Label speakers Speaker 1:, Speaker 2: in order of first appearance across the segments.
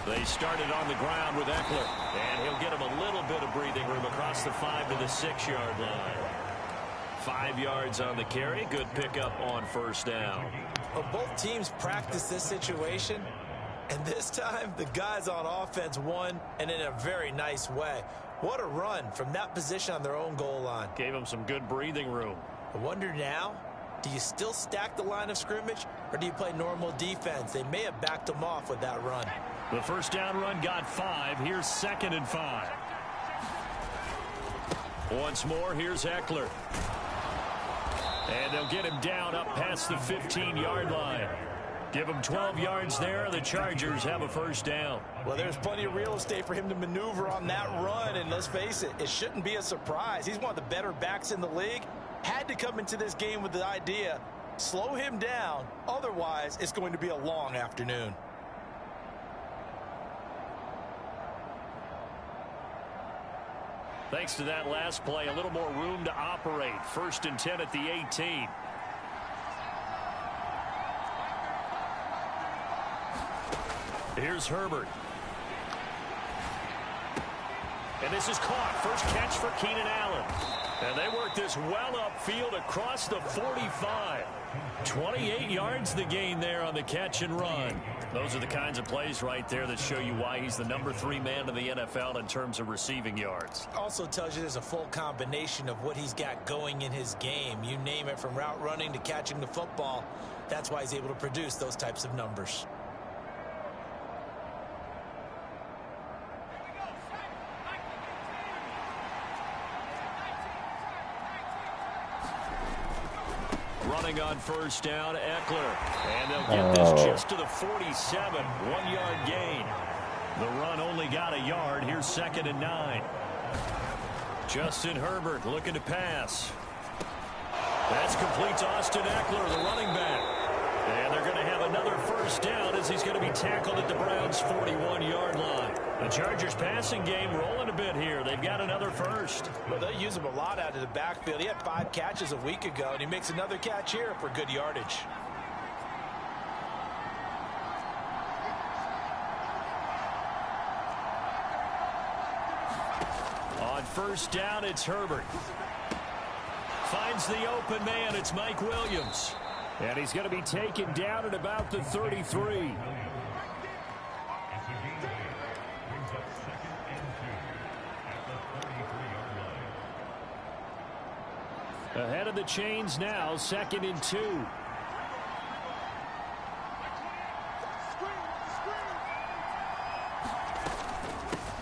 Speaker 1: They started on the ground with Eckler, and he'll get him a little bit of breathing room across the 5 to the 6-yard line. 5 yards on the carry. Good pickup on first down.
Speaker 2: Well, both teams practice this situation, and this time the guys on offense won, and in a very nice way. What a run from that position on their own goal line.
Speaker 1: Gave them some good breathing room.
Speaker 2: I wonder now, do you still stack the line of scrimmage, or do you play normal defense? They may have backed them off with that run.
Speaker 1: The first down run got 5. Here's 2nd and 5. Once more, here's Eckler. And they'll get him down up past the 15-yard line. Give him 12 yards there. The Chargers have a first down.
Speaker 2: Well, there's plenty of real estate for him to maneuver on that run. And let's face it, it shouldn't be a surprise. He's one of the better backs in the league. Had to come into this game with the idea, slow him down. Otherwise, it's going to be a long afternoon.
Speaker 1: Thanks to that last play, a little more room to operate. 1st and 10 at the 18. Here's Herbert. And this is caught. First catch for Keenan Allen. And they work this well upfield across the 45. 28 yards the gain there on the catch and run. Those are the kinds of plays right there that show you why he's the number 3 man in the NFL in terms of receiving yards.
Speaker 2: Also tells you there's a full combination of what he's got going in his game. You name it, from route running to catching the football. That's why he's able to produce those types of numbers.
Speaker 1: Running on first down, Eckler. And they'll get this just to the 47. 1-yard gain. The run only got a yard. Here's 2nd and 9. Justin Herbert looking to pass. That's complete to Austin Eckler, the running back. And they're going to have another first down as he's going to be tackled at the Browns' 41-yard line. The Chargers passing game rolling a bit here. They've got another first.
Speaker 2: Well, they use him a lot out of the backfield. He had 5 catches a week ago, and he makes another catch here for good yardage.
Speaker 1: On first down, it's Herbert. Finds the open man. It's Mike Williams. And he's going to be taken down at about the 33. Ahead of the chains now, 2nd and 2.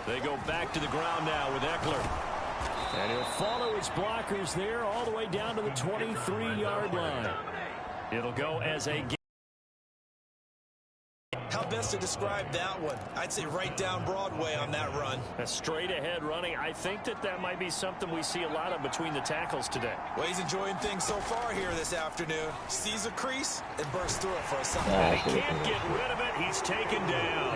Speaker 1: They go back to the ground now with Eckler. And he'll follow his blockers there all the way down to the 23-yard line. It'll go as a game.
Speaker 2: How best to describe that one? I'd say right down Broadway on that run.
Speaker 1: A straight ahead running. I think that might be something we see a lot of between the tackles today.
Speaker 2: Well, he's enjoying things so far here this afternoon. Sees a crease and bursts through it for a second.
Speaker 1: And he can't get rid of it. He's taken down.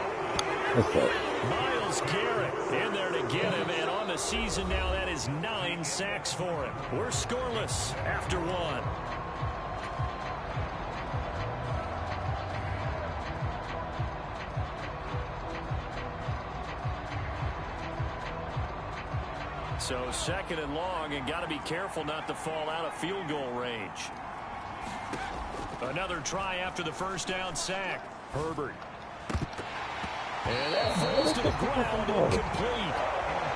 Speaker 1: Myles Garrett in there to get him, and on the season now, that is 9 sacks for him. We're scoreless after 1. So 2nd and long, and got to be careful not to fall out of field goal range. Another try after the first down sack. Herbert. And that falls to the ground, incomplete.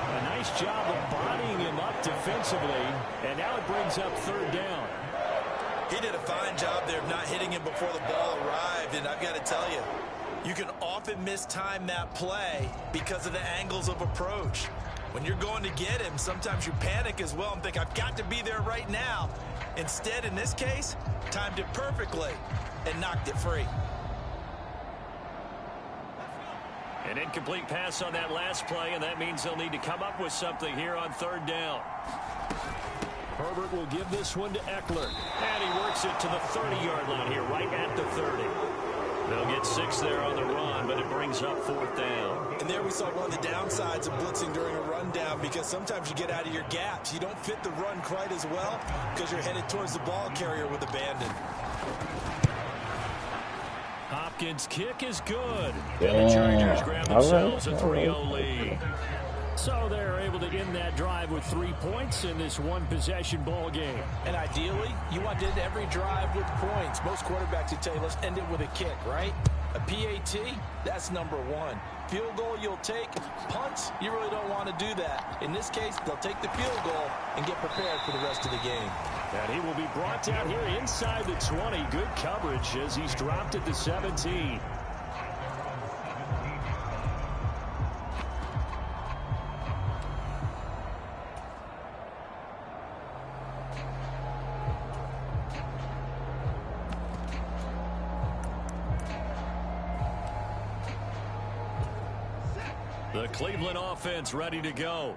Speaker 1: A nice job of bodying him up defensively, and now it brings up 3rd down.
Speaker 2: He did a fine job there of not hitting him before the ball arrived, and I've got to tell you, you can often mistime that play because of the angles of approach. When you're going to get him, sometimes you panic as well and think, I've got to be there right now. Instead, in this case, timed it perfectly and knocked it free.
Speaker 1: An incomplete pass on that last play, and that means they'll need to come up with something here on 3rd down. Herbert will give this one to Eckler, and he works it to the 30-yard line here, right at the 30. They'll get 6 there on the run, but it brings up 4th down.
Speaker 2: And there we saw one of the downsides of blitzing during a rundown, because sometimes you get out of your gaps. You don't fit the run quite as well because you're headed towards the ball carrier with abandon.
Speaker 1: Hopkins' kick is good. And the Chargers grab themselves a 3-0 lead. So they're able to end that drive with 3 points in this one-possession ball game.
Speaker 2: And ideally, you want to end every drive with points. Most quarterbacks would tell you, let's end it with a kick, right? A PAT, that's number one. Field goal you'll take. Punts, you really don't want to do that. In this case, they'll take the field goal and get prepared for the rest of the game.
Speaker 1: And he will be brought down here inside the 20. Good coverage as he's dropped it to 17. The Cleveland offense ready to go.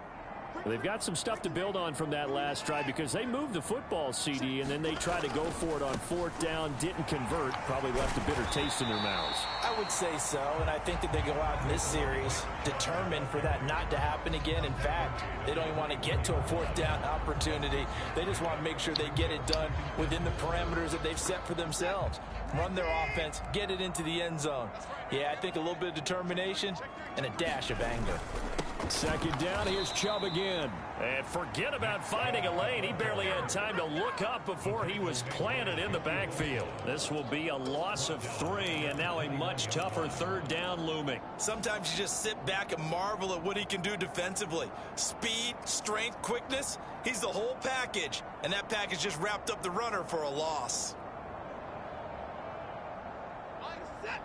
Speaker 1: They've got some stuff to build on from that last drive because they moved the football, CD, and then they tried to go for it on 4th down, didn't convert, probably left a bitter taste in their mouths.
Speaker 2: I would say so, and I think that they go out in this series determined for that not to happen again. In fact, they don't even want to get to a 4th down opportunity. They just want to make sure they get it done within the parameters that they've set for themselves. Run their offense, get it into the end zone. Yeah, I think a little bit of determination and a dash of anger.
Speaker 1: 2nd down, here's Chubb again. And forget about finding a lane. He barely had time to look up before he was planted in the backfield. This will be a loss of 3, and now a much tougher 3rd down looming.
Speaker 2: Sometimes you just sit back and marvel at what he can do defensively. Speed, strength, quickness, he's the whole package. And that package just wrapped up the runner for a loss.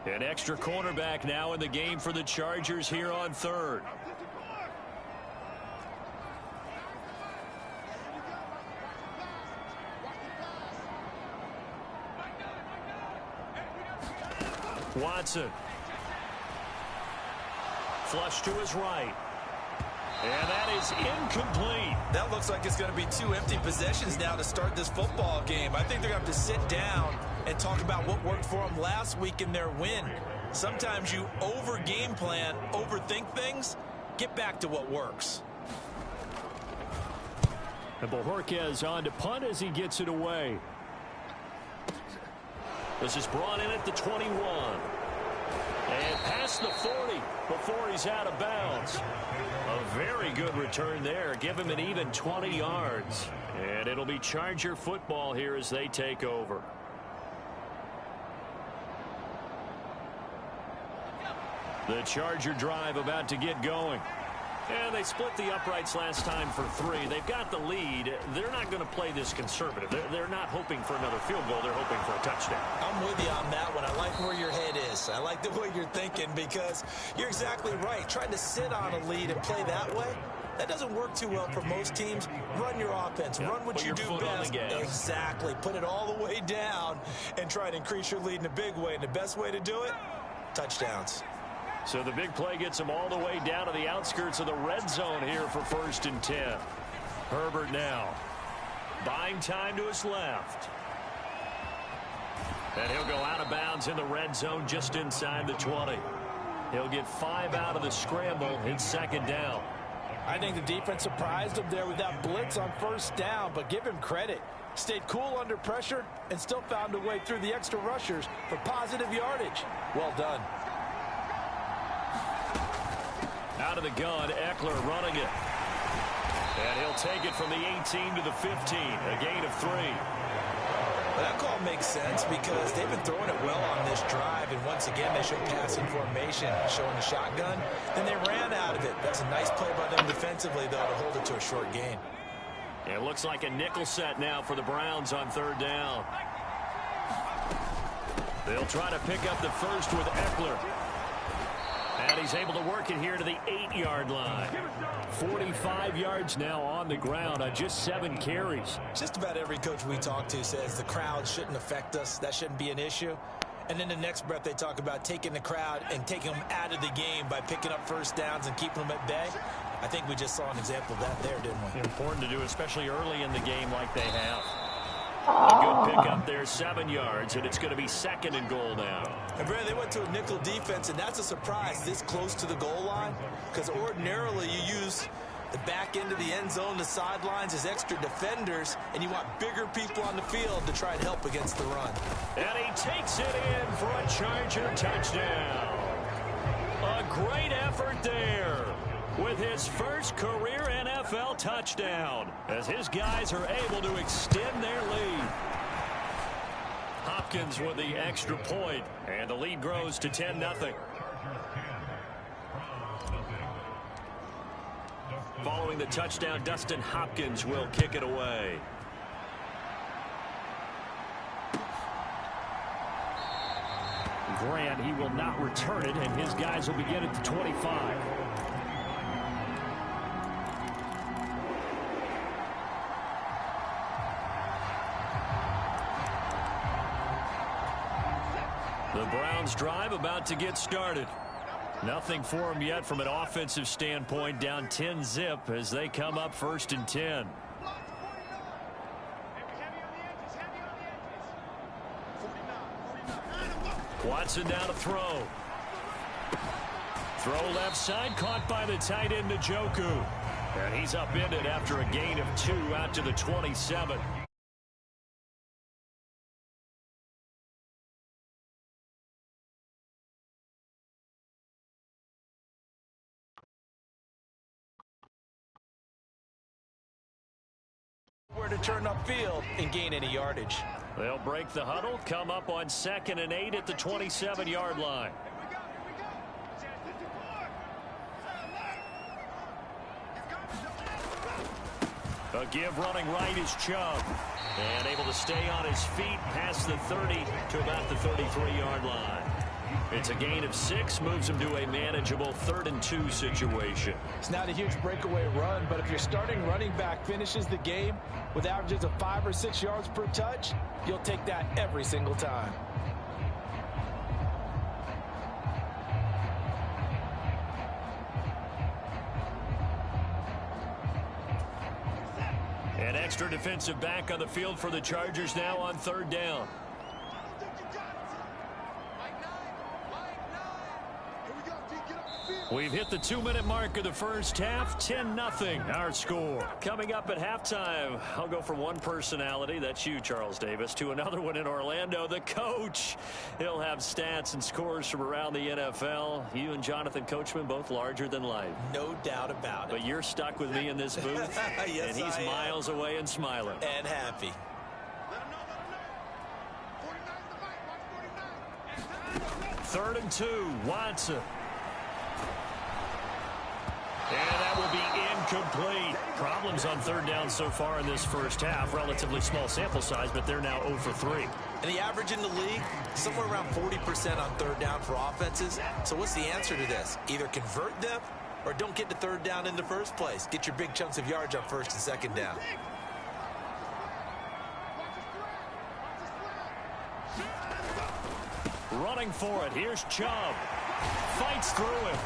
Speaker 1: An extra cornerback now in the game for the Chargers here on 3rd. Watson. Flush to his right. And that is incomplete.
Speaker 2: That looks like it's going to be 2 empty possessions now to start this football game. I think they're going to have to sit down and talk about what worked for them last week in their win. Sometimes you over-game plan, overthink things. Get back to what works.
Speaker 1: And Bojorquez on to punt as he gets it away. This is brought in at the 21. And past the 40 before he's out of bounds. A very good return there. Give him an even 20 yards. And it'll be Charger football here as they take over. The Charger drive about to get going. And they split the uprights last time for 3. They've got the lead. They're not going to play this conservative. They're not hoping for another field goal. They're hoping for a touchdown.
Speaker 2: I'm with you on that one. I like where your head is. I like the way you're thinking because you're exactly right. Trying to sit on a lead and play that way, that doesn't work too well for most teams. Run your offense. Run what you do best. Exactly. Put it all the way down and try to increase your lead in a big way. And the best way to do it, touchdowns.
Speaker 1: So the big play gets him all the way down to the outskirts of the red zone here for 1st and 10. Herbert now buying time to his left. And he'll go out of bounds in the red zone just inside the 20. He'll get 5 out of the scramble in 2nd down.
Speaker 2: I think the defense surprised him there with that blitz on 1st down, but give him credit. Stayed cool under pressure and still found a way through the extra rushers for positive yardage. Well done.
Speaker 1: Out of the gun, Eckler running it. And he'll take it from the 18 to the 15, a gain of 3.
Speaker 2: Well, that call makes sense because they've been throwing it well on this drive, and once again they showed passing formation, showing the shotgun. Then they ran out of it. That's a nice play by them defensively, though, to hold it to a short gain.
Speaker 1: It looks like a nickel set now for the Browns on 3rd down. They'll try to pick up the first with Eckler. And he's able to work it here to the 8-yard line. 45 yards now on the ground on just 7 carries.
Speaker 2: Just about every coach we talk to says the crowd shouldn't affect us. That shouldn't be an issue. And then the next breath they talk about taking the crowd and taking them out of the game by picking up 1st downs and keeping them at bay. I think we just saw an example of that there, didn't we?
Speaker 1: Important to do, especially early in the game like they have. A good pickup there, 7 yards, and it's going to be 2nd and goal now.
Speaker 2: And Brad, they went to a nickel defense, and that's a surprise this close to the goal line because ordinarily you use The back end of the end zone, the sidelines is extra defenders, and you want bigger people on the field to try and help against the run.
Speaker 1: And he takes it in for a Charger touchdown. A great effort there with his first career NFL touchdown as his guys are able to extend their lead. Hopkins with the extra point, and the lead grows to 10-0. Following the touchdown, Dustin Hopkins will kick it away. Grant, he will not return it, and his guys will begin at the 25. The Browns drive about to get started. Nothing for them yet from an offensive standpoint, down 10-0 as they come up 1st and 10. Watson down to throw. Throw left side, caught by the tight end Njoku. And he's upended after a gain of 2 out to the 27.
Speaker 2: Where to turn upfield and gain any yardage.
Speaker 1: They'll break the huddle, come up on 2nd and 8 at the 27-yard line. A give running right is Chubb. And able to stay on his feet past the 30 to about the 33-yard line. It's a gain of 6, moves him to a manageable 3rd and 2 situation.
Speaker 2: It's not a huge breakaway run, but if your starting running back finishes the game with averages of 5 or 6 yards per touch, you'll take that every single time.
Speaker 1: An extra defensive back on the field for the Chargers now on 3rd down. We've hit the 2-minute mark of the first half. 10-0 our score. Coming up at halftime, I'll go from one personality, that's you, Charles Davis, to another one in Orlando, the coach. He'll have stats and scores from around the NFL. You and Jonathan Coachman both larger than life.
Speaker 2: No doubt about it.
Speaker 1: But you're stuck with me in this booth.
Speaker 2: Yes,
Speaker 1: and he's miles away and smiling.
Speaker 2: And happy.
Speaker 1: 3rd and 2, Watson. And that will be incomplete. Problems on 3rd down so far in this first half. Relatively small sample size, but they're now 0 for 3.
Speaker 2: And the average in the league, somewhere around 40% on 3rd down for offenses. So what's the answer to this? Either convert them or don't get to 3rd down in the first place. Get your big chunks of yards on 1st and 2nd down.
Speaker 1: Running for it. Here's Chubb. Fights through him.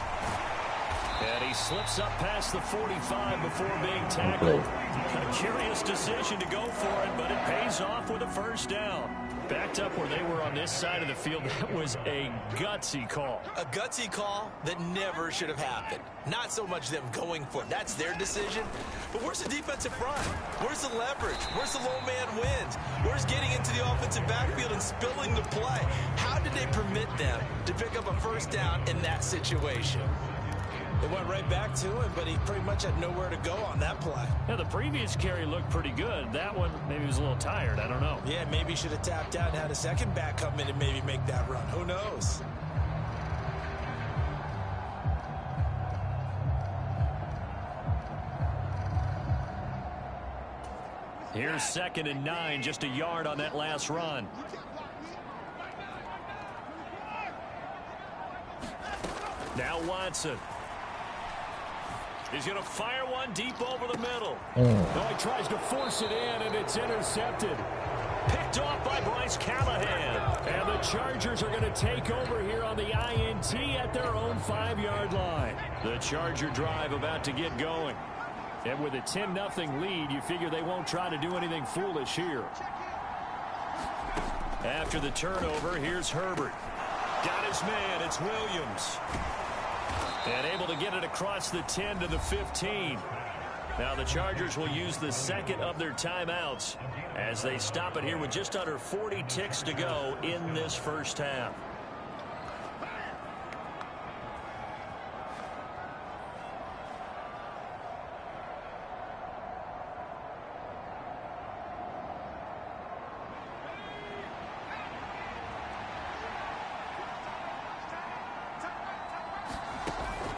Speaker 1: And he slips up past the 45 before being tackled. A curious decision to go for it, but it pays off with a 1st down. Backed up where they were on this side of the field, that was a gutsy call.
Speaker 2: A gutsy call that never should have happened. Not so much them going for it. That's their decision. But where's the defensive front? Where's the leverage? Where's the low man wins? Where's getting into the offensive backfield and spilling the play? How did they permit them to pick up a 1st down in that situation? It went right back to him, but he pretty much had nowhere to go on that play.
Speaker 1: Yeah, the previous carry looked pretty good. That one, maybe he was a little tired. I don't know.
Speaker 2: Yeah, maybe he should have tapped out and had a second back come in and maybe make that run. Who knows?
Speaker 1: Here's 2nd and 9, just a yard on that last run. Now Watson. He's going to fire one deep over the middle. No, he tries to force it in, and it's intercepted. Picked off by Bryce Callahan. And the Chargers are going to take over here on the INT at their own 5-yard line. The Charger drive about to get going. And with a 10-0 lead, you figure they won't try to do anything foolish here. After the turnover, here's Herbert. Got his man, it's Williams. And able to get it across the 10 to the 15. Now the Chargers will use the second of their timeouts as they stop it here with just under 40 ticks to go in this first half.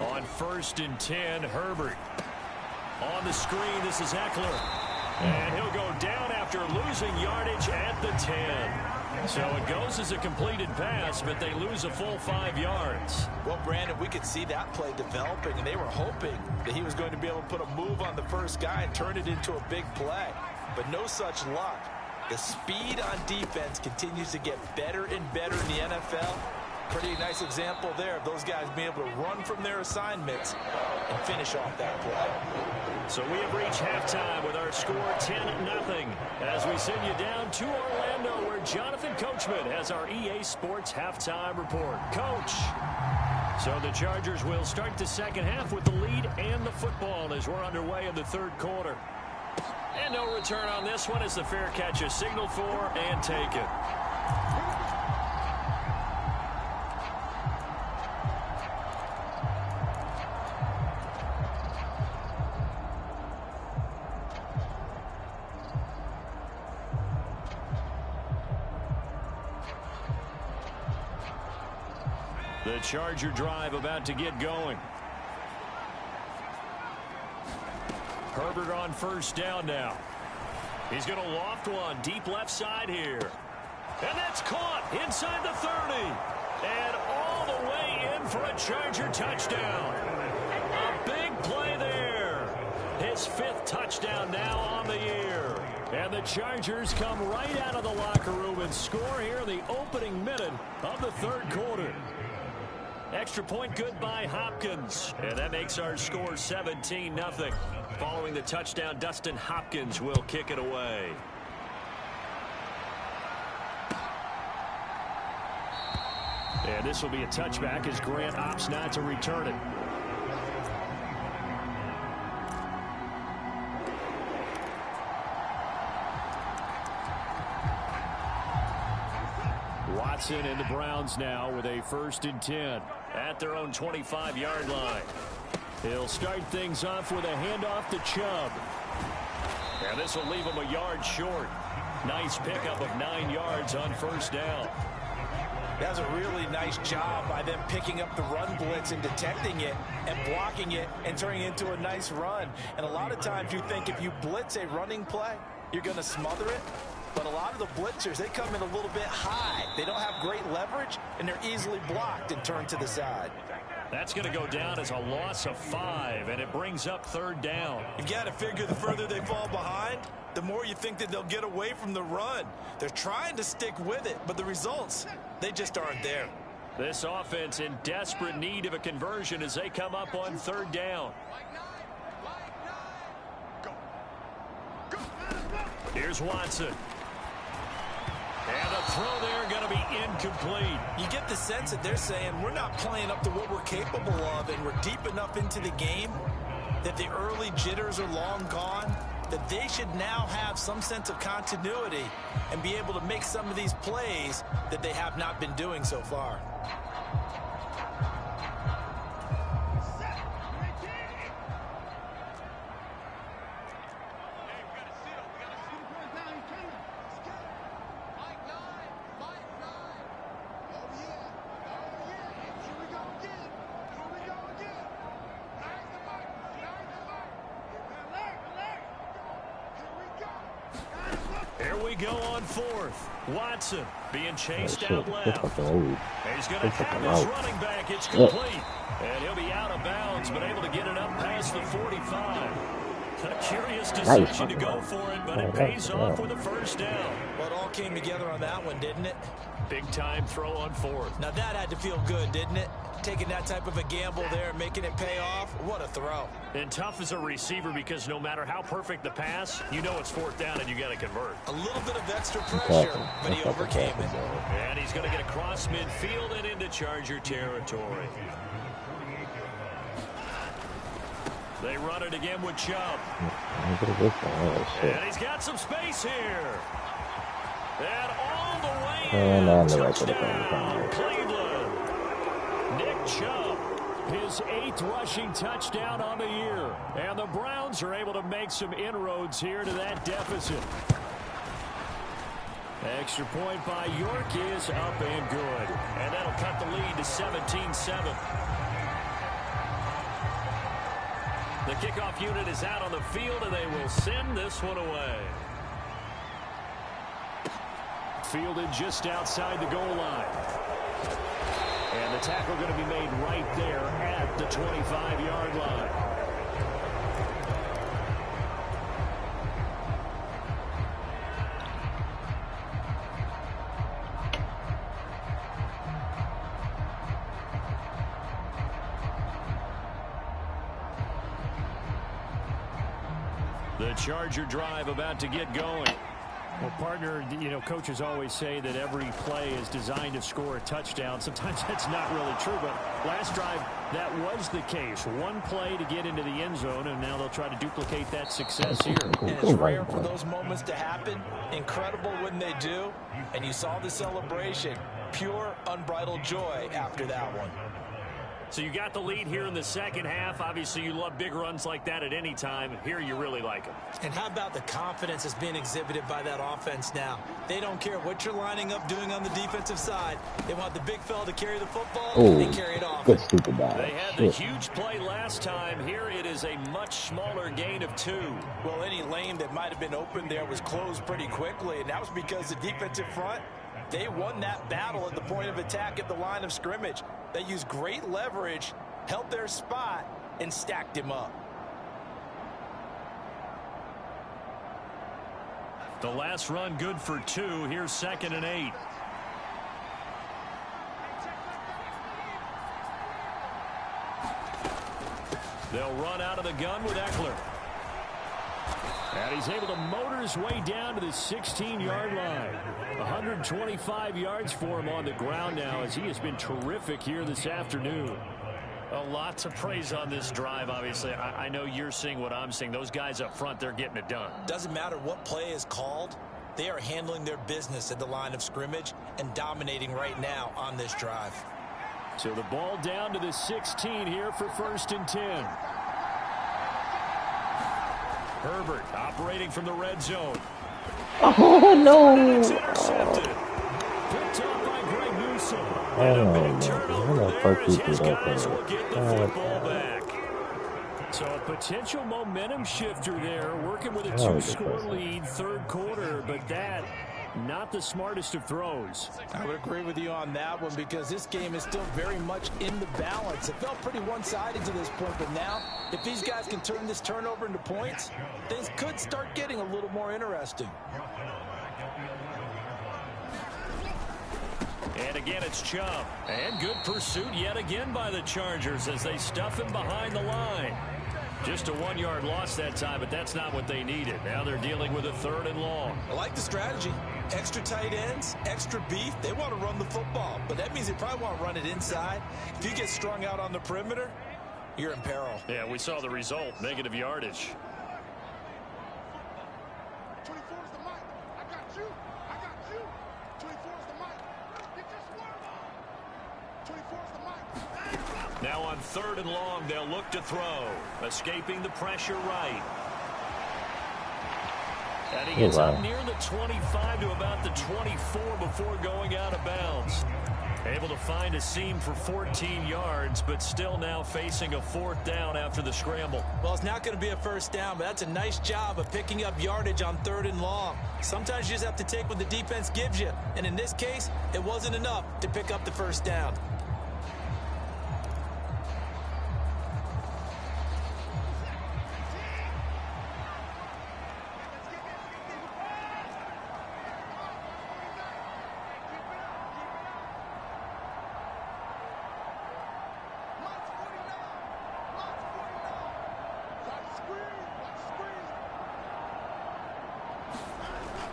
Speaker 1: On 1st and 10, Herbert. On the screen, this is Eckler. And he'll go down after losing yardage at the 10. So it goes as a completed pass, but they lose a full 5 yards.
Speaker 2: Well, Brandon, we could see that play developing, and they were hoping that he was going to be able to put a move on the first guy and turn it into a big play. But no such luck. The speed on defense continues to get better and better in the NFL. Pretty nice example there of those guys being able to run from their assignments and finish off that play.
Speaker 1: So we have reached halftime with our score 10-0 as we send you down to Orlando where Jonathan Coachman has our EA Sports halftime report. Coach. So the Chargers will start the second half with the lead and the football as we're underway in the third quarter. And no return on this one as the fair catch is signaled for and taken. The Charger drive about to get going. Herbert on 1st down now. He's going to loft one deep left side here. And that's caught inside the 30. And all the way in for a Charger touchdown. A big play there. His 5th touchdown now on the year. And the Chargers come right out of the locker room and score here in the opening minute of the third quarter. Extra point good by Hopkins. And that makes our score 17-0. Following the touchdown, Dustin Hopkins will kick it away. And this will be a touchback as Grant opts not to return it. Watson and the Browns now with a 1st and 10 at their own 25-yard line. He'll start things off with a handoff to Chubb. And this will leave him a yard short. Nice pickup of 9 yards on 1st down.
Speaker 2: That's a really nice job by them picking up the run blitz and detecting it and blocking it and turning it into a nice run. And a lot of times you think if you blitz a running play, you're going to smother it. But a lot of the blitzers, they come in a little bit high. They don't have great leverage, and they're easily blocked and turned to the side.
Speaker 1: That's going to go down as a loss of 5, and it brings up 3rd down.
Speaker 2: You've got to figure the further they fall behind, the more you think that they'll get away from the run. They're trying to stick with it, but the results, they just aren't there.
Speaker 1: This offense in desperate need of a conversion as they come up on 3rd down. Here's Watson. And the throw there going to be incomplete.
Speaker 2: You get the sense that they're saying we're not playing up to what we're capable of, and we're deep enough into the game that the early jitters are long gone, that they should now have some sense of continuity and be able to make some of these plays that they have not been doing so far.
Speaker 1: Go on 4th. Watson being chased out left. He's going to have his running back. It's complete. And he'll be out of bounds, but able to get it up past the 45. A curious decision to go for it, but it pays off with a 1st down.
Speaker 2: Well, it all came together on that one, didn't it?
Speaker 1: Big time throw on 4th.
Speaker 2: Now that had to feel good, didn't it? Taking that type of a gamble there and making it pay off. What a throw.
Speaker 1: And tough as a receiver because no matter how perfect the pass, you know it's 4th down and you got to convert.
Speaker 2: A little bit of extra pressure, but he overcame it.
Speaker 1: And he's going to get across midfield and into Charger territory. They run it again with Chubb.
Speaker 3: Oh,
Speaker 1: And he's got some space here. And all the way
Speaker 3: and
Speaker 1: in.
Speaker 3: the
Speaker 1: Touchdown, Cleveland. Nick Chubb, his 8th rushing touchdown on the year. And the Browns are able to make some inroads here to that deficit. Extra point by York is up and good. And that'll cut the lead to 17-7. The kickoff unit is out on the field, and they will send this one away. Fielded just outside the goal line. And the tackle going to be made right there at the 25-yard line. The Charger drive about to get going. Well, partner, you know, coaches always say that every play is designed to score a touchdown. Sometimes that's not really true, but last drive, that was the case. One play to get into the end zone, and now they'll try to duplicate that success here.
Speaker 2: And it's rare for those moments to happen. Incredible when they do. And you saw the celebration. Pure, unbridled joy after that one.
Speaker 1: So you got the lead here in the second half. Obviously, you love big runs like that at any time. Here, you really like them.
Speaker 2: And how about the confidence that's being exhibited by that offense now? They don't care what you're lining up doing on the defensive side. They want the big fella to carry the football, and they carry it off.
Speaker 3: Good stupid dive.
Speaker 1: They had the huge play last time. Here it is a much smaller gain of 2.
Speaker 2: Well, any lane that might have been open there was closed pretty quickly, and that was because the defensive front, they won that battle at the point of attack at the line of scrimmage. They used great leverage, held their spot, and stacked him up.
Speaker 1: The last run good for 2. Here's 2nd and 8. They'll run out of the gun with Eckler. And he's able to motor his way down to the 16-yard line. 125 yards for him on the ground now, as he has been terrific here this afternoon. A lot to praise on this drive, obviously. I know you're seeing what I'm seeing. Those guys up front, they're getting it done.
Speaker 2: Doesn't matter what play is called. They are handling their business at the line of scrimmage and dominating right now on this drive.
Speaker 1: So the ball down to the 16 here for 1st and 10. Herbert operating from the red zone.
Speaker 3: Oh, no.
Speaker 1: It's intercepted. Picked up by Greg Newsome. And a big turnover there as his guys will get the football back. So a potential momentum shifter there, working with a 2-score lead, 3rd quarter, but that not the smartest of throws.
Speaker 2: I would agree with you on that one because this game is still very much in the balance. It felt pretty one-sided to this point, but now if these guys can turn this turnover into points, things could start getting a little more interesting.
Speaker 1: And again, it's Chubb. And good pursuit yet again by the Chargers as they stuff him behind the line. Just a 1-yard loss that time, but that's not what they needed. Now they're dealing with a 3rd and long.
Speaker 2: I like the strategy. Extra tight ends, extra beef. They want to run the football, but that means they probably want to run it inside. If you get strung out on the perimeter, you're in peril.
Speaker 1: Yeah, we saw the result. Negative yardage.
Speaker 4: 24 is the mic. I got you. I got you. 24 is the mic. Get your swerve on. 24 is the mic.
Speaker 1: Now on 3rd and long, they'll look to throw. Escaping the pressure right. And he gets up near the 25 to about the 24 before going out of bounds. Able to find a seam for 14 yards, but still now facing a 4th down after the scramble.
Speaker 2: Well, it's not going to be a 1st down, but that's a nice job of picking up yardage on 3rd and long. Sometimes you just have to take what the defense gives you. And in this case, it wasn't enough to pick up the 1st down.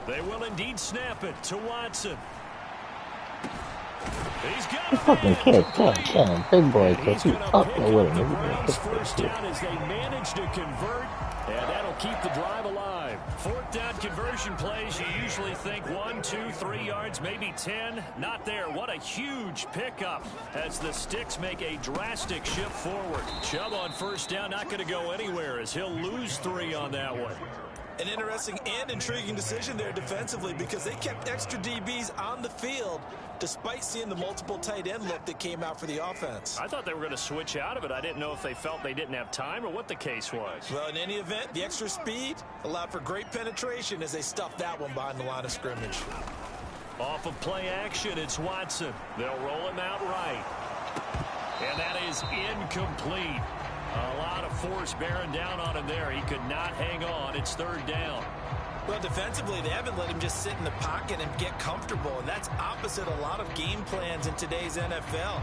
Speaker 1: They will indeed snap it to Watson. He's got
Speaker 3: You
Speaker 1: it.
Speaker 3: fucking catch. Damn, big boy catch.
Speaker 1: He's
Speaker 3: You
Speaker 1: going to
Speaker 3: up
Speaker 1: pick
Speaker 3: there with
Speaker 1: up
Speaker 3: him.
Speaker 1: the
Speaker 3: Nigga.
Speaker 1: Browns
Speaker 3: Catch
Speaker 1: first
Speaker 3: that
Speaker 1: down as they manage to convert, and that'll keep the drive alive. Fourth down conversion plays, you usually think 1, 2, 3 yards, maybe 10. Not there. What a huge pickup as the Sticks make a drastic shift forward. Chubb on first down, not going to go anywhere as he'll lose 3 on that one.
Speaker 2: An interesting and intriguing decision there defensively because they kept extra DBs on the field despite seeing the multiple tight end look that came out for the offense.
Speaker 1: I thought they were going to switch out of it. I didn't know if they felt they didn't have time or what the case was.
Speaker 2: Well, in any event, the extra speed allowed for great penetration as they stuffed that one behind the line of scrimmage.
Speaker 1: Off of play action, it's Watson. They'll roll him out right. And that is incomplete. A lot of force bearing down on him there. He could not hang on. It's third down.
Speaker 2: Well, defensively, they haven't let him just sit in the pocket and get comfortable, and that's opposite a lot of game plans in today's NFL.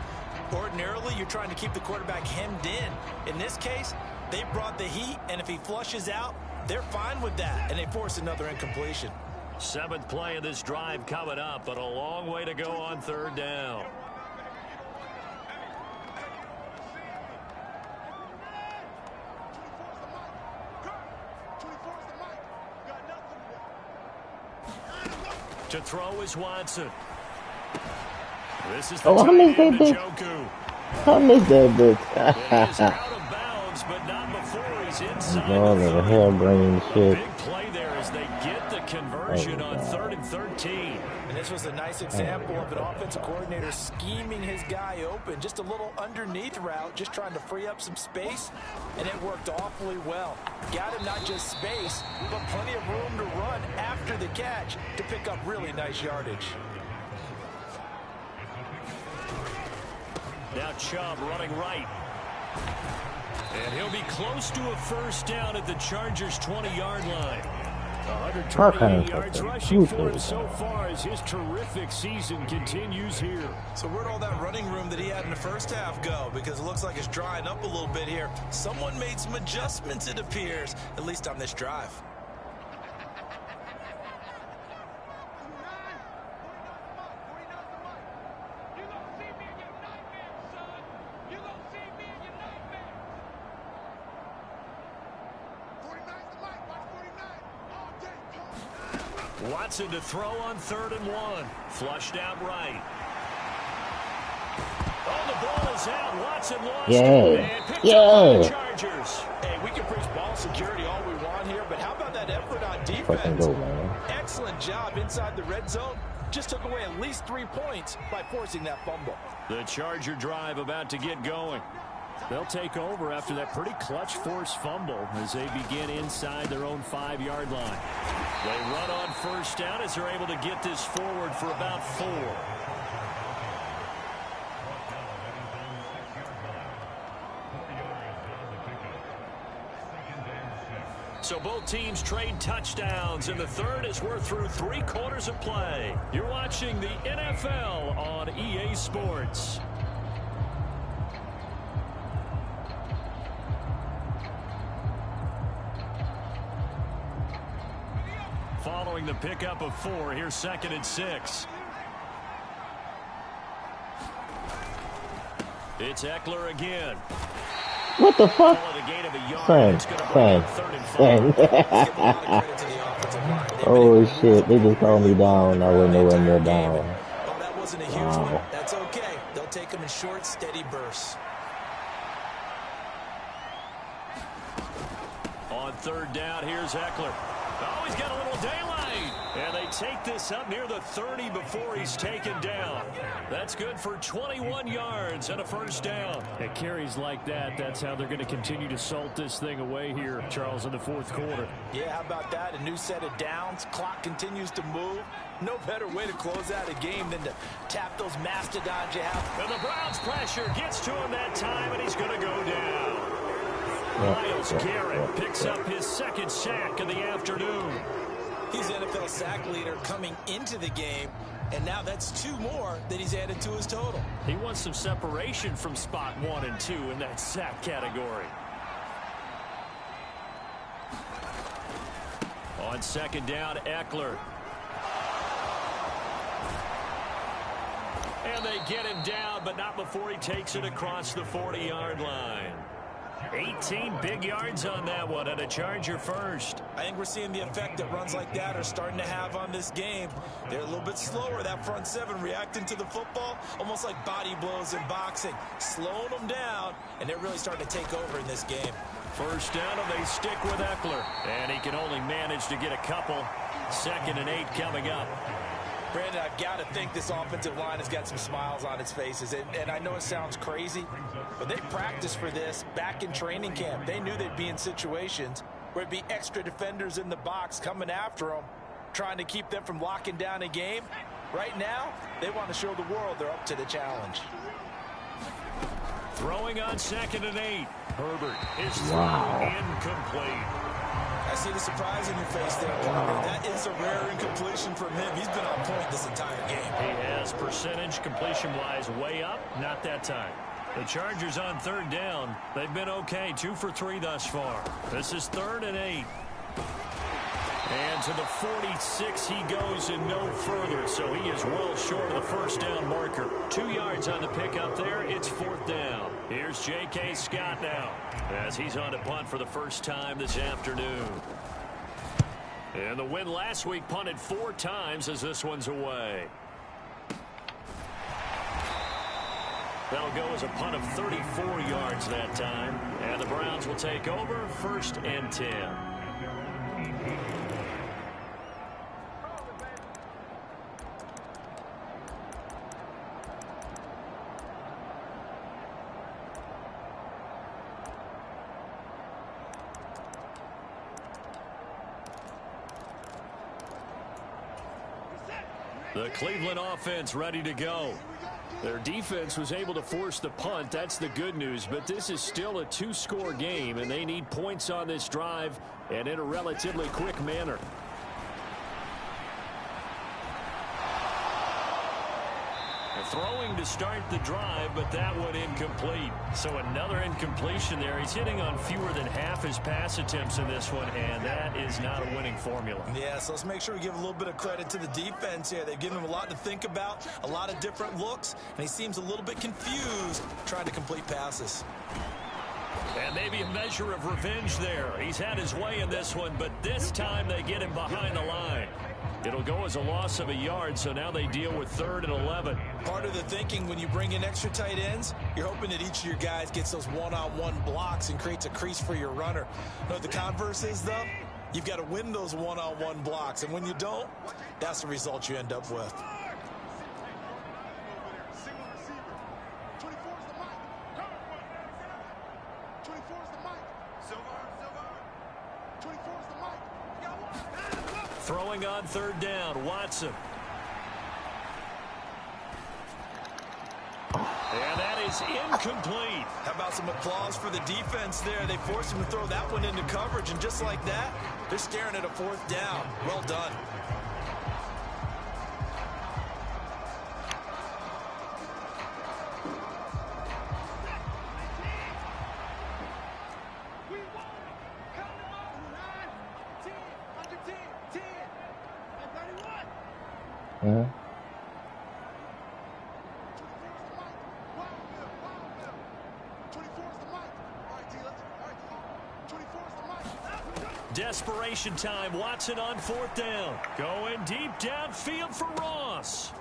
Speaker 2: Ordinarily, you're trying to keep the quarterback hemmed in. In this case, they brought the heat, and if he flushes out, they're fine with that, and they force another incompletion.
Speaker 1: 7th play of this drive coming up, but a long way to go on third down. To throw is Watson. This is the
Speaker 3: Oh, I missed that bitch.
Speaker 1: Njoku.
Speaker 3: I missed that
Speaker 1: It is
Speaker 3: bitch.
Speaker 1: out of bounds, but not before he's inside
Speaker 3: All
Speaker 1: the
Speaker 3: the
Speaker 1: 30.
Speaker 3: harebrained shit.
Speaker 1: Big play there as they get the conversion on 3rd and 13.
Speaker 2: And this was a nice example of an offensive coordinator scheming his guy open. Just a little underneath route, just trying to free up some space, and it worked awfully well. Got him not just space, but plenty of room to run after the catch to pick up really nice yardage.
Speaker 1: Now Chubb running right. And he'll be close to a first down at the Chargers' 20-yard line. 128 yards rushing for him so far as his terrific season continues here.
Speaker 2: So where'd all that running room that he had in the first half go? Because it looks like it's drying up a little bit here. Someone made some adjustments, it appears, at least on this drive.
Speaker 1: Watson to throw on 3rd and 1. Flushed out right. Oh, the ball is out. Watson lost it and picked up by the Chargers.
Speaker 2: Hey, we can preach ball security all we want here, but how about that effort on
Speaker 3: Fucking
Speaker 2: defense?
Speaker 3: go, man.
Speaker 2: Excellent job inside the red zone. Just took away at least 3 points by forcing that fumble.
Speaker 1: The Charger drive about to get going. They'll take over after that pretty clutch forced fumble as they begin inside their own 5-yard line. They run on first down as they're able to get this forward for about 4. So both teams trade touchdowns, and the third as we're through 3 quarters of play. You're watching the NFL on EA Sports. Following the pickup of 4, here's 2nd and 6. It's Eckler again.
Speaker 3: What the fuck?
Speaker 1: Call it a gain of a yard.
Speaker 3: Son,
Speaker 1: It's going to bring up 3rd and 5.
Speaker 2: Give a lot of credit to the offensive line. They've been
Speaker 3: Oh
Speaker 2: able to
Speaker 3: shit, they just called me down. I wasn't nowhere near down.
Speaker 2: Oh, that wasn't a huge
Speaker 3: Wow.
Speaker 2: one. That's okay. They'll take them in short, steady bursts.
Speaker 1: On 3rd down, here's Eckler. Oh, he's got a little daylight. And they take this up near the 30 before he's taken down. That's good for 21 yards and a first down. At carries like that, that's how they're going to continue to salt this thing away here, Charles, in the 4th quarter.
Speaker 2: Yeah, how about that? A new set of downs. Clock continues to move. No better way to close out a game than to tap those mastodons you have.
Speaker 1: And the Browns pressure gets to him that time, and he's going to go down. Myles Garrett picks up his 2nd sack of the afternoon.
Speaker 2: He's NFL sack leader coming into the game, and now that's 2 more that he's added to his total.
Speaker 1: He wants some separation from spot 1 and 2 in that sack category. On 2nd down, Eckler. And And they get him down, but not before he takes it across the 40-yard line. 18 big yards on that one, and a Charger first.
Speaker 2: I think we're seeing the effect that runs like that are starting to have on this game. They're a little bit slower, that front seven, reacting to the football, almost like body blows in boxing, slowing them down, and they're really starting to take over in this game.
Speaker 1: First down, and they stick with Eckler. And he can only manage to get a couple. 2nd and 8 coming up.
Speaker 2: Brandon, I've got to think this offensive line has got some smiles on its faces. And I know it sounds crazy, but they practiced for this back in training camp. They knew they'd be in situations where it'd be extra defenders in the box coming after them, trying to keep them from locking down a game. Right now, they want to show the world they're up to the challenge.
Speaker 1: Throwing on 2nd and 8. Herbert is incomplete.
Speaker 2: I see the surprise in your face there, partner. That is a rare incompletion from him. He's been on point this entire game.
Speaker 1: He has percentage completion-wise way up. Not that time. The Chargers on 3rd down. They've been okay. 2 for 3 thus far. This is 3rd and 8. And to the 46 he goes and no further. So he is well short of the first down marker. 2 yards on the pickup there. It's 4th down. Here's J.K. Scott now as he's on to punt for the first time this afternoon. And the win last week punted 4 times as this one's away. That'll go as a punt of 34 yards that time. And the Browns will take over 1st and 10. The Cleveland offense ready to go. Their defense was able to force the punt. That's the good news. But this is still a 2-score game, and they need points on this drive and in a relatively quick manner. Throwing to start the drive, but that one incomplete. So another incompletion there. He's hitting on fewer than half his pass attempts in this one, and that is not a winning formula.
Speaker 2: Yeah, so let's make sure we give a little bit of credit to the defense here. They've given him a lot to think about, a lot of different looks, and he seems a little bit confused trying to complete passes.
Speaker 1: And maybe a measure of revenge there. He's had his way in this one, but this time they get him behind the line. It'll go as a loss of a yard, so now they deal with 3rd and 11.
Speaker 2: Part of the thinking when you bring in extra tight ends, you're hoping that each of your guys gets those one-on-one blocks and creates a crease for your runner. You know what the converse is, though? You've got to win those one-on-one blocks, and when you don't, that's the result you end up with.
Speaker 1: Throwing on 3rd down, Watson. And that is incomplete.
Speaker 2: How about some applause for the defense there? They forced him to throw that one into coverage, and just like that, they're staring at a 4th down. Well done.
Speaker 1: Desperation time. Watson on 4th down. Going deep downfield for Ross.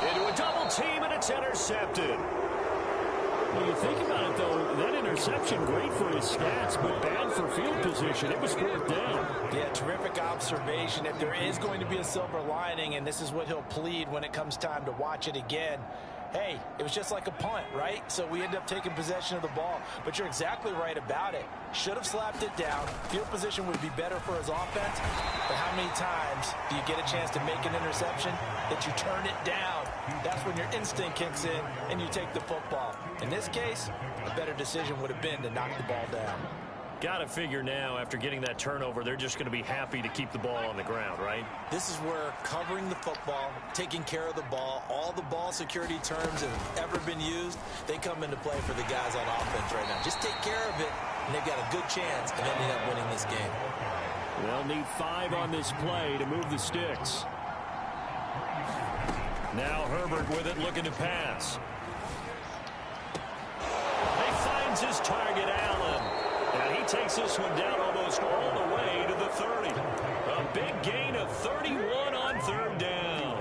Speaker 1: Into a double team, and it's intercepted. When you think about it, though, that interception, great for his stats, but bad for field position. It was 4th down.
Speaker 2: Yeah, terrific observation. If there is going to be a silver lining, and this is what he'll plead when it comes time to watch it again, hey, it was just like a punt, right? So we end up taking possession of the ball. But you're exactly right about it. Should have slapped it down. Field position would be better for his offense. But how many times do you get a chance to make an interception that you turn it down? That's when your instinct kicks in and you take the football. In this case, a better decision would have been to knock the ball down.
Speaker 1: Got to figure now, after getting that turnover, they're just going to be happy to keep the ball on the ground, right?
Speaker 2: This is where covering the football, taking care of the ball, all the ball security terms that have ever been used, they come into play for the guys on offense right now. Just take care of it, and they've got a good chance of ending up winning this game.
Speaker 1: They'll need 5 on this play to move the sticks. Now Herbert with it, looking to pass. He finds his target, Allen. And he takes this one down almost all the way to the 30. A big gain of 31 on third down.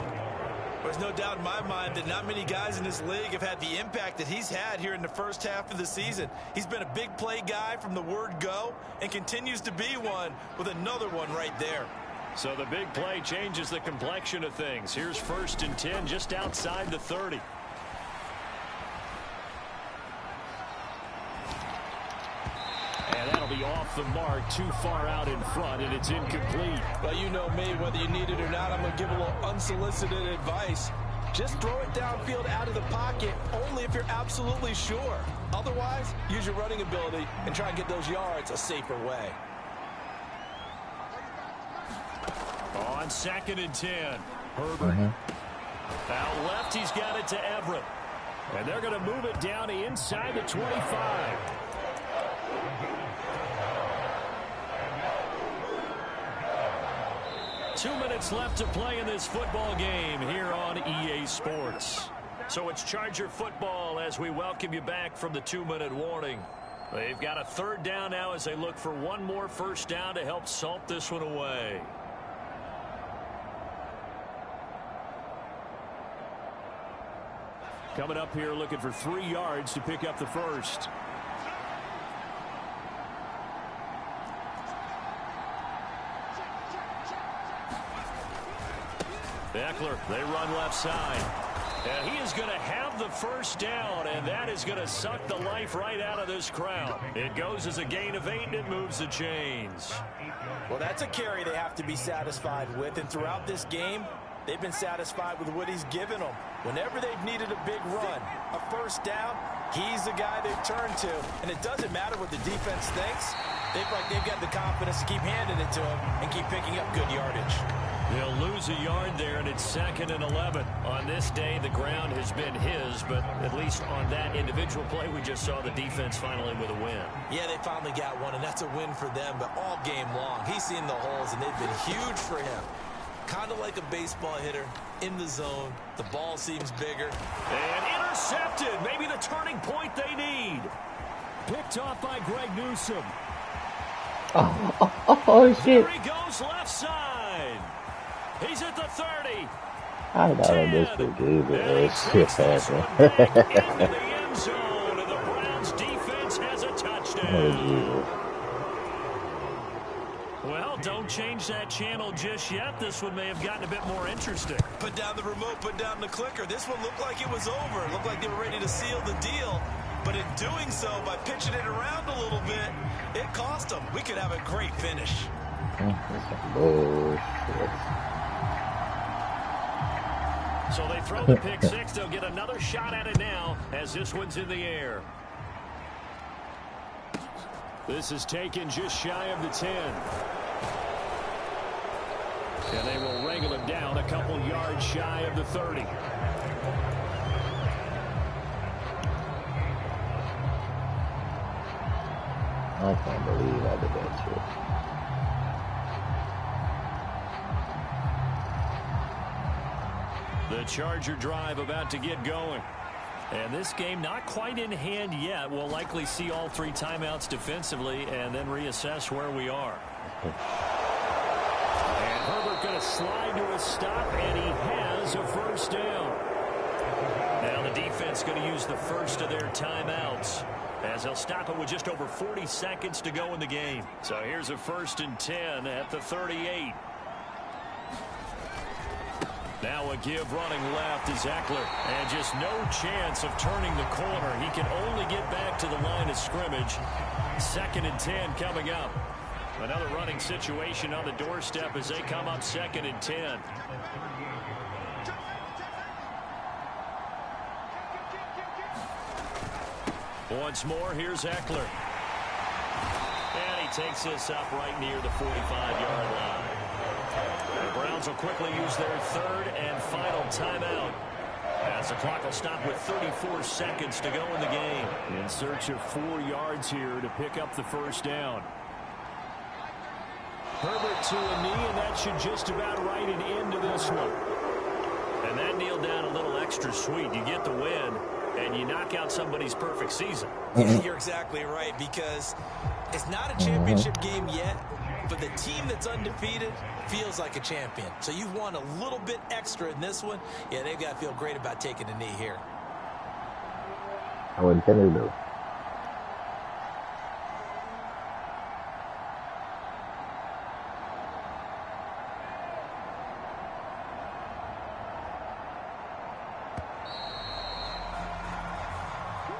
Speaker 2: There's no doubt in my mind that not many guys in this league have had the impact that he's had here in the first half of the season. He's been a big play guy from the word go and continues to be one with another one right there.
Speaker 1: So the big play changes the complexion of things. Here's 1st and 10 just outside the 30. And that'll be off the mark, too far out in front, and it's incomplete.
Speaker 2: Well, you know me, whether you need it or not, I'm going to give a little unsolicited advice. Just throw it downfield out of the pocket, only if you're absolutely sure. Otherwise, use your running ability and try and get those yards a safer way.
Speaker 1: On 2nd and 10, Herbert. Out left, he's got it to Everett. And they're going to move it down to inside the 25. Two minutes left to play in this football game here on EA Sports. So it's Charger football as we welcome you back from the 2-minute warning. They've got a 3rd down now as they look for one more 1st down to help salt this one away. Coming up here looking for 3 yards to pick up the 1st. Eckler, they run left side. And he is going to have the 1st down, and that is going to suck the life right out of this crowd. It goes as a gain of 8, and it moves the chains.
Speaker 2: Well, that's a carry they have to be satisfied with, and throughout this game, they've been satisfied with what he's given them. Whenever they've needed a big run, a 1st down, he's the guy they've turned to. And it doesn't matter what the defense thinks. They've got the confidence to keep handing it to him and keep picking up good yardage.
Speaker 1: They'll lose a yard there, and it's 2nd and 11. On this day, the ground has been his, but at least on that individual play, we just saw the defense finally with a win.
Speaker 2: Yeah, they finally got one, and that's a win for them, but all game long, he's seen the holes, and they've been huge for him. Kind of like a baseball hitter in the zone. The ball seems bigger.
Speaker 1: And intercepted. Maybe the turning point they need. Picked off by Greg Newsome.
Speaker 3: Oh, shit.
Speaker 1: There he goes left side. He's at the 30.
Speaker 3: I know this shit good, but it's shit happening.
Speaker 1: Into the end zone, and the Browns defense has a touchdown.
Speaker 3: Oh,
Speaker 1: Well, don't change that channel just yet. This one may have gotten a bit more interesting.
Speaker 2: Put down the remote, put down the clicker. This one looked like it was over. It looked like they were ready to seal the deal. But in doing so, by pitching it around a little bit, it cost them. We could have a great finish.
Speaker 3: bullshit.
Speaker 1: So they throw the pick 6. They'll get another shot at it now as this one's in the air. This is taken just shy of the 10. And they will wrangle him down a couple yards shy of the 30.
Speaker 3: I can't believe I did that shit.
Speaker 1: The Charger drive about to get going. And this game not quite in hand yet. We'll likely see all 3 timeouts defensively and then reassess where we are. And Herbert going to slide to a stop, and he has a 1st down. Now the defense going to use the first of their timeouts as they'll stop it with just over 40 seconds to go in the game. So here's a 1st and 10 at the 38. Now a give running left is Eckler, and just no chance of turning the corner. He can only get back to the line of scrimmage. 2nd and 10 coming up. Another running situation on the doorstep as they come up 2nd and 10. Once more, here's Eckler. And he takes this up right near the 45-yard line. The Browns will quickly use their 3rd and final timeout, as the clock will stop with 34 seconds to go in the game. In search of 4 yards here to pick up the 1st down. Herbert to a knee, and that should just about write an end to this one. And that kneeled down a little extra sweet. You get the win, and you knock out somebody's perfect season.
Speaker 2: Yeah, you're exactly right, because it's not a championship game yet, but the team that's undefeated feels like a champion. So you've won a little bit extra in this one. Yeah, they've got to feel great about taking a knee here.
Speaker 3: How intended though.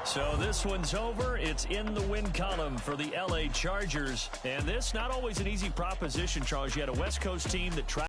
Speaker 1: So this one's over. It's in the win column for the L.A. Chargers. And this, not always an easy proposition, Charles. You had a West Coast team that tried